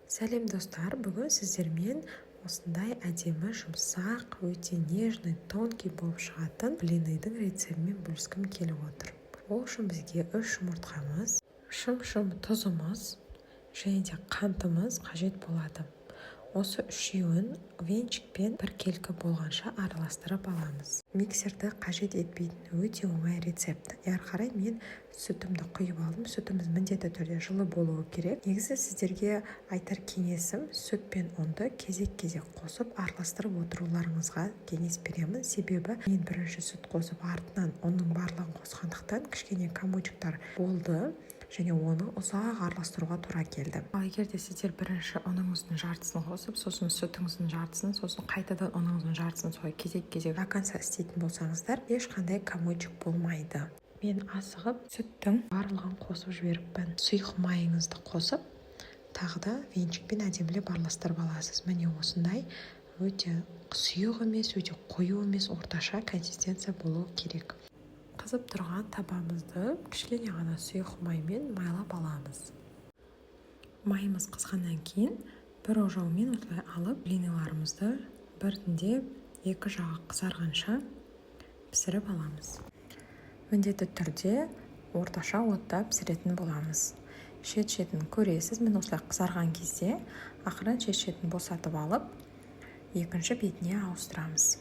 Сәлем достар, бүгін сіздермен осындай әдемі, жұмсақ, өте нежный, тонкий болып шығатын блиныйдың рецептімен бөліскім келіп отыр. Ол үшін бізге 3 жұмыртқамыз, шым тұзымыз және де қантымыз қажет болады. Осы үшеуін венчикпен біркелкі болғанша араластырып аламыз. Миксерді қажет етпейтін өте оңай рецепт. Әрі қарай мен сүтімді құйып алдым. Сүтіміз міндетті түрде жылы болуы керек. Негізі сіздерге айтар кеңесім, сүт пен ұнды кезек-кезек қосып араластырып отыруларыңызға кеңес беремін. Себебі мен бірінші сүт қосып артынан оның барлығын қосқандықтан кішкене комочектар болды және оны ұзақ араластыруға тура келді. Ал егер де сіздер бірінші ұныңыздың жартысын қосып, сосын сүтіңіздің жартысын, сосын қайтадан ұныңыздың жартысын солай кезек-кезек до конца істейтін болсаңыздар, ешқандай комочек болмайды. Мен асығып сүттің барлығын қосып жіберіппін. Сұйық майыңызды қосып, тағы да венчикпен әдемілеп араластырып аласыз. Міне осындай өте сұйық емес, өте қою емес, орташа консистенция болуы керек. Қызып тұрған табамызды кішкене ғана сұйық маймен майлап аламыз. Майымыз қызғаннан кейін бір ожаумен осылай алып, блиныларымызды біртіндеп екі жағы қызарғанша пісіріп аламыз. Міндетті түрде орташа отта пісіретін боламыз. Шет-шетін көресіз, мен осылай қызарған кезде ақырын шет-шетін босатып алып, екінші бетіне ауыстырамыз.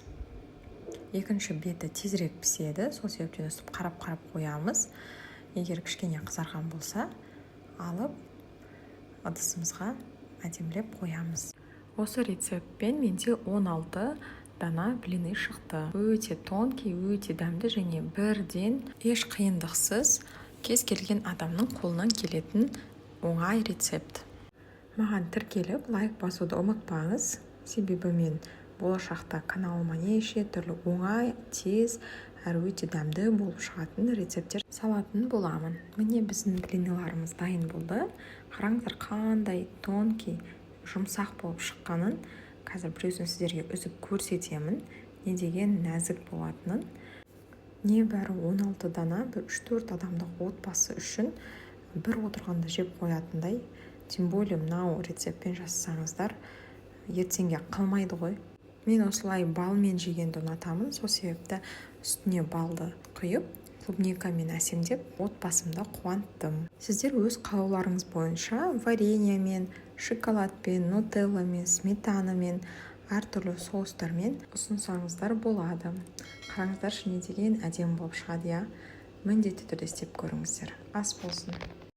Екінші беті тезірек піседі, сол себептен өстіп қарап-қарап қоямыз. Егер кішкене қызарған болса, алып ыдысымызға әдемілеп қоямыз. Осы рецептпен менде 16 дана блины шықты. Өте тонкий, өте дәмді және бірден еш қиындықсыз кез келген адамның қолынан келетін оңай рецепт. Маған тіркеліп лайк басуды ұмытпаңыз, себебі мен болашақта каналыма неше түрлі оңай, тез, әрі өте дәмді болып шығатын рецепттер салатын боламын. Міне біздің блиныларымыз дайын болды. Қараңыздар қандай тонкий, жұмсақ болып шыққанын. Қазір біреусін сіздерге үзіп көрсетемін, не деген нәзік болатынын. Небәрі 16 дана, 3-4 адамдық отбасы үшін бір отырғанда жеп қоятындай. Тем более мынау рецептпен жасасаңыздар, ертеңге қалмайды ғой. Мен осылай балмен жегенді ұнатамын, сол себепті үстіне балды құйып, клубникамен әсемдеп, отбасымда қуанттым. Сіздер өз қалауларыңыз бойынша вареньемен, шоколадпен, нутелламен, сметанамен, әртүрлі соустармен ұсынсаңыздар болады. Қараңыздар, не деген әдемі болып шығады, міндетті түрде істеп көріңіздер. Ас болсын.